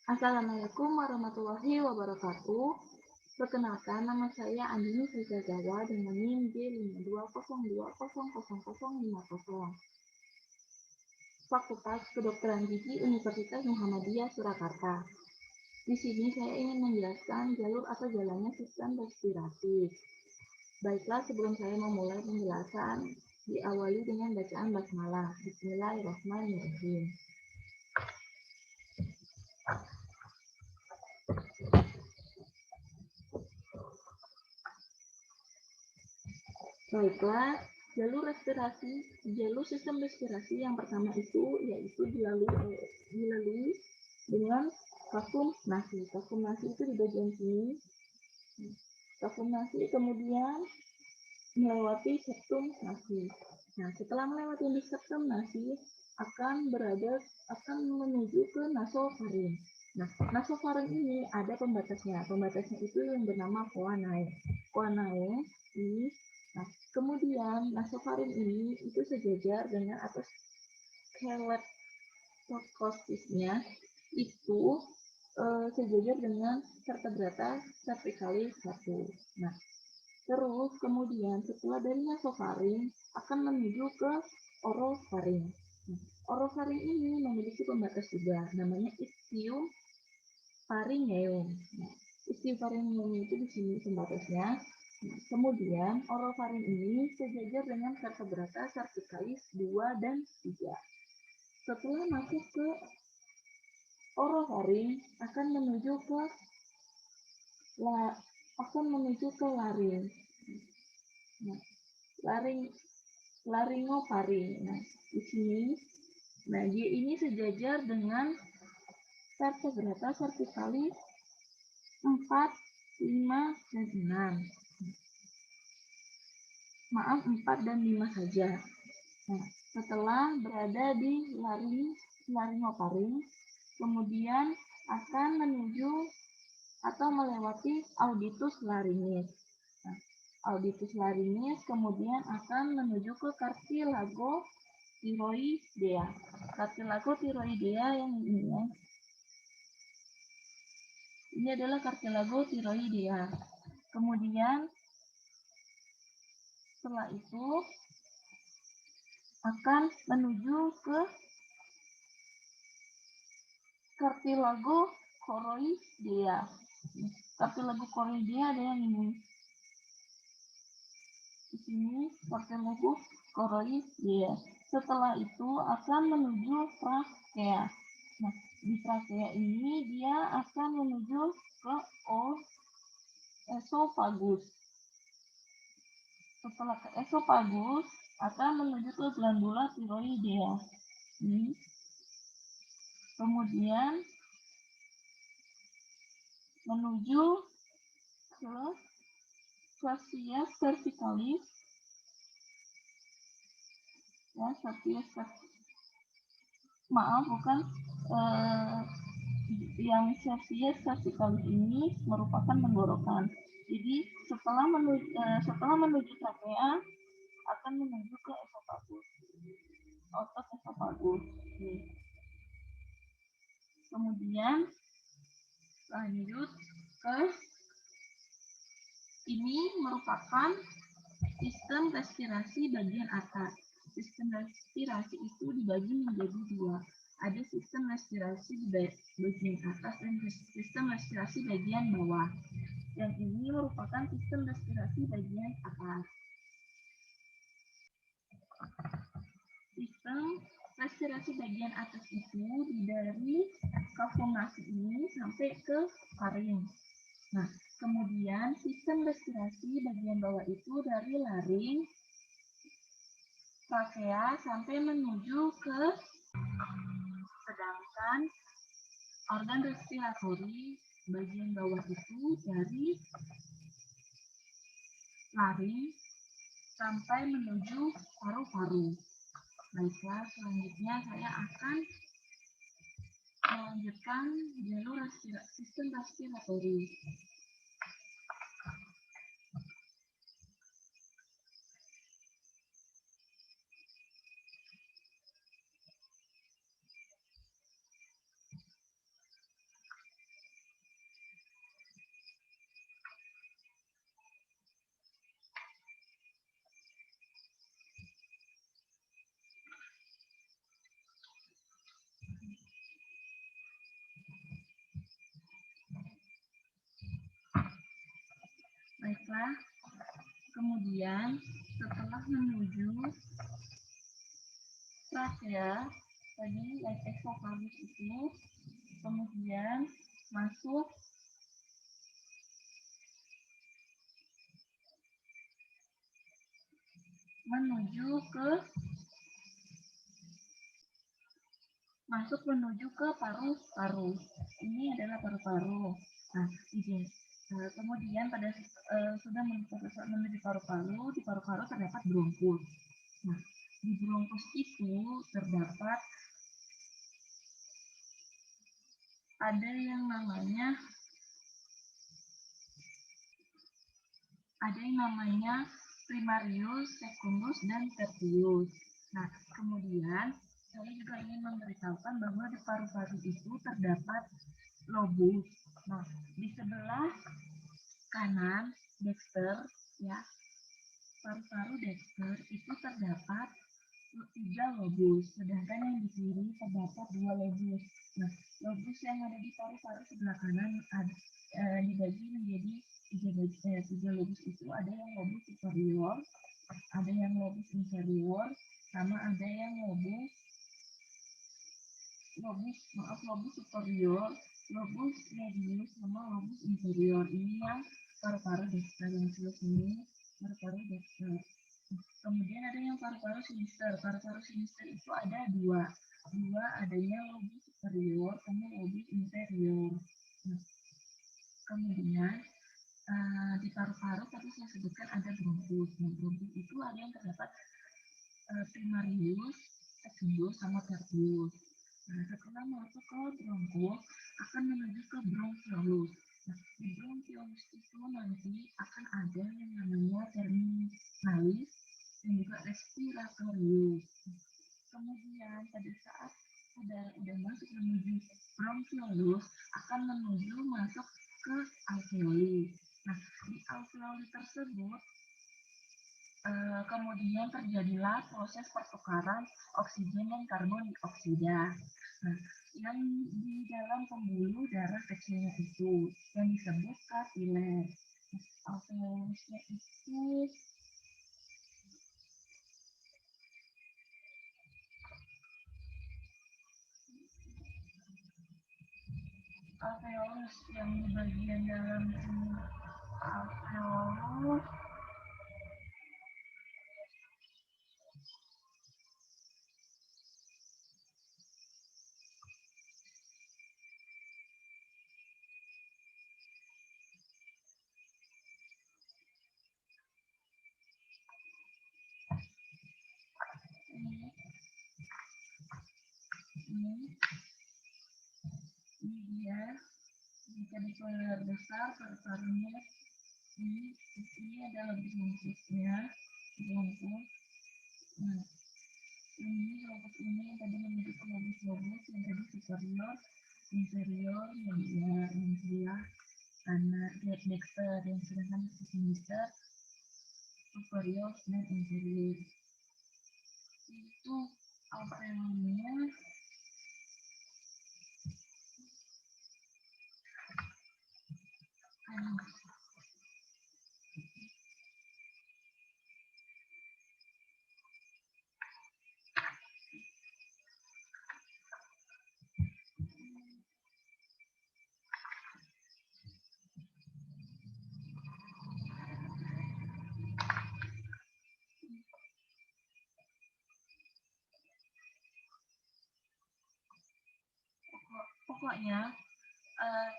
Assalamualaikum warahmatullahi wabarakatuh. Perkenalkan, nama saya Andini Sejagawa dengan NIM J520200050. Fakultas Kedokteran Gigi Universitas Muhammadiyah Surakarta. Di sini saya ingin menjelaskan jalur atau jalannya sistem respirasi. Baiklah, sebelum saya memulai penjelasan, diawali dengan bacaan basmalah. Bismillahirrahmanirrahim. Baiklah, jalur sistem respirasi yang pertama itu yaitu dilalui dengan kafum nasi. Kafum nasi itu di bagian sini. Kafum nasi kemudian melewati septum nasi. Nah, setelah melewati septum nasi akan menuju ke nasofaring. Nah, nasofaring ini ada pembatasnya. Pembatasnya itu yang bernama choanae. Choanae ini. Nah, kemudian nasofaring ini itu sejajar dengan atas skeletokostisnya itu sejajar dengan vertebrata cervicalis 1. Nah, terus kemudian setelah dari nasofaring akan menuju ke orofaring. Nah, orofaring ini memiliki pembatas juga, namanya istium pharyngeum. Nah, istium pharyngeum itu di sini pembatasnya. Nah, kemudian orofaring ini sejajar dengan vertebrata cervicalis 2 dan 3. Setelah masuk ke orofaring akan menuju ke laring. Nah, laringofaring. Nah, di sini, dia ini sejajar dengan vertebrata cervicalis 4, 5, dan 6. Maaf, 4 dan 5 saja. Nah, setelah berada di laringofaring, kemudian akan menuju atau melewati auditus laringis. Nah, auditus laringis kemudian akan menuju ke cartilago thyroidea. Cartilago thyroidea yang ini ya. Ini adalah cartilago thyroidea. Kemudian setelah itu akan menuju ke cartilago choroidea. Cartilago choroidea ada yang ini. Di sini cartilago choroidea. Setelah itu akan menuju trachea. Nah, di trachea ini dia akan menuju ke esophagus. Setelah ke esophagus akan menuju ke glandula thyroidea. Kemudian menuju ke fascias cervicalis. Ya, maaf, bukan yang fascias cervicalis ini merupakan tenggorokan. Jadi setelah menuju trachea akan menuju ke esophagus. Otot esophagus. Kemudian lanjut ke ini merupakan sistem respirasi bagian atas. Sistem respirasi itu dibagi menjadi dua. Ada sistem respirasi di bagian atas dan sistem respirasi bagian bawah. Yang ini merupakan sistem respirasi bagian atas. Sistem respirasi bagian atas itu dari kafum nasi ini sampai ke faring. Nah, kemudian sistem respirasi bagian bawah itu dari laring, trachea sampai menuju ke, sedangkan organ respiratori bagian bawah itu dari laring sampai menuju paru-paru. Baiklah, selanjutnya saya akan melanjutkan jalur sistem respiratori. Kemudian setelah menuju trachea tadi yang esofagus itu, kemudian masuk menuju ke paru-paru. Ini adalah paru-paru. Nah, ini. Kemudian pada sudah menuju paru-paru, di paru-paru terdapat bronkus. Nah, di bronkus itu terdapat ada yang namanya primarius, secundus, dan tertius. Nah, kemudian saya juga ingin memberitahukan bahwa di paru-paru itu terdapat lobus. Nah, di sebelah kanan dexter, ya, paru-paru dexter itu terdapat 3 lobus, sedangkan yang di kiri terdapat 2 lobus. Nah, lobus yang ada di paru-paru sebelah kanan dibagi menjadi 3 lobus itu, ada yang lobus superior, ada yang lobus inferior, sama ada yang lobus superior, lobus medius, sama lobus inferior. Ini yang paru-paru dexter, yang sebelah sini paru-paru dexter. Kemudian ada yang paru-paru sinister. Paru-paru sinister itu ada dua adanya lobus superior sama lobus inferior. Nah, kemudian di paru-paru tadi saya sebutkan ada bronkus. Nah, bronkus itu ada yang terdapat primarius, secundus, sama tertius. Nah, setelah masuk ke bronkus akan menuju ke bronchiolus. Nah, di bronchiolus itu nanti akan ada yang namanya terminalis dan juga respiratorius. Kemudian pada saat sudah masuk menuju bronchiolus akan masuk ke alveoli. Nah, di alveoli tersebut kemudian terjadilah proses pertukaran oksigen dan karbon dioksida. Nah, yang di dalam pembuluh darah kecilnya itu yang disebut kapiler. Alveolusnya itu alveolus yang di bagian dalam alveolus ini dia jika dipeler besar paru-parunya ini adalah bronkusnya, bronkus. Nah, ini lobus ini yang tadi menuju ke lobus yang tadi superior, inferior, medial, yang sebelah kanan dexter, yang sedangkan sinister, superior, dan inferior. Itu alveolnya. Pokoknya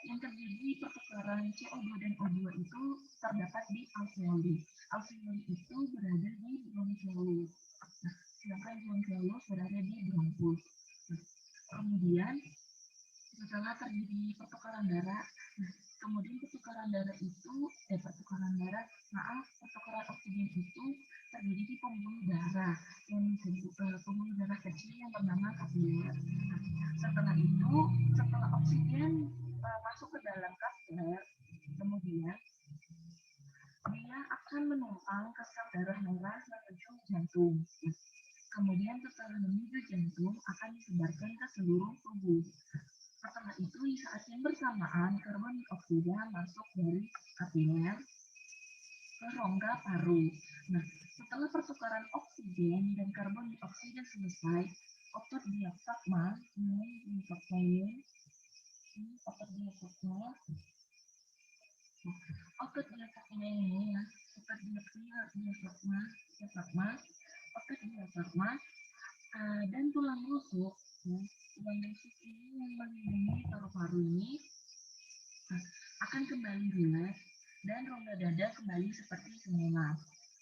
yang terjadi pertukaran CO2 dan O2 itu terdapat di alveoli. Alveoli itu berada di bronchiolus. Nah, sedangkan bronchiolus berada di bronkus. Nah, kemudian setelah terjadi pertukaran darah, kemudian pertukaran oksigen itu terjadi di pembuluh darah yang pembuluh darah kecil yang bernama kapiler. Setelah oksigen masuk ke dalam kapiler, kemudian dia akan menumpang ke sel darah merah menuju jantung. Kemudian setelah menuju jantung akan disebarkan ke seluruh tubuh. Setelah itu di saat yang bersamaan karbon dioksida masuk dari kapiler ke rongga paru. Nah, setelah pertukaran oksigen dan karbon dioksida selesai, otot diafragma ini otot diafragma. Otot diafragma ini ya, otot diafragma, otot diafragma dan tulang rusuk. Ya, tulang rusuk ini yang melindungi paru-paru ini akan kembali rileks dan rongga dada kembali seperti semula.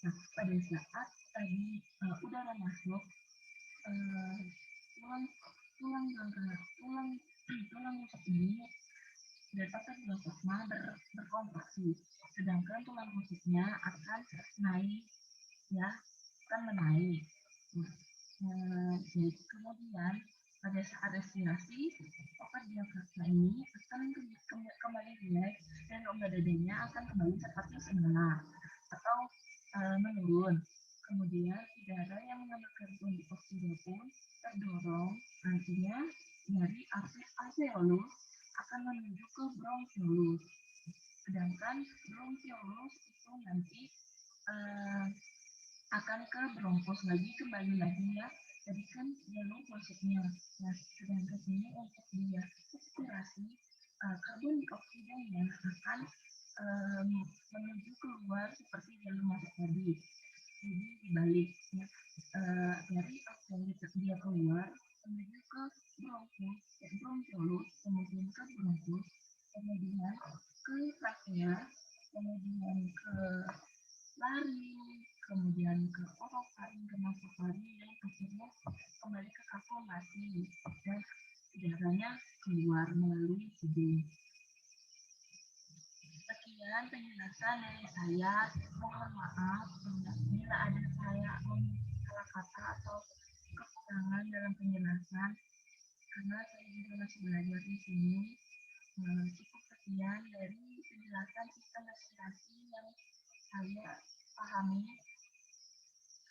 Nah, pada saat tadi udara masuk, tulang tulang tulang rusuk ini dan otot diafragma berkontraksi, sedangkan tulang rusuknya akan naik, ya, akan menaik. Jadi kemudian pada saat respirasi, otot diafragma ini akan kembali rileks dan rongga dadanya akan kembali seperti semula atau menurun. Kemudian udara yang mengandung karbon dioksida pun terdorong, nantinya dari alveolus akan menuju ke bronkiolus. Sedangkan bronkiolus itu nanti akan ke bronkos lagi, kembali lagi ya. Jadi kan jalur masuknya. Nah, sedangkan ini untuk dia respirasi, karbon dioksida yang akan menuju keluar seperti jalur masuk tadi. Jadi dibalik ya, dari alveolus dia keluar menuju ke bronkos, bronkiolus, kemudian ke bronkos, kemudian ke trachea, kemudian ke laring, kemudian ke orofaring, ke nasofaring, dan akhirnya kembali ke kapsulasi dan udaranya keluar melalui hidung. Sekian penjelasan dari saya. Mohon maaf bila ada saya salah kata atau kekurangan dalam penjelasan, karena saya juga masih belajar di sini. Cukup sekian dari penjelasan sistem respirasi yang saya pahami.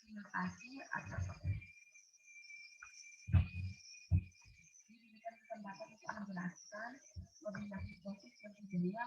Terima kasih atas diberikan kesempatan untuk menjelaskan. Wabillahi taufiq wal hidayah.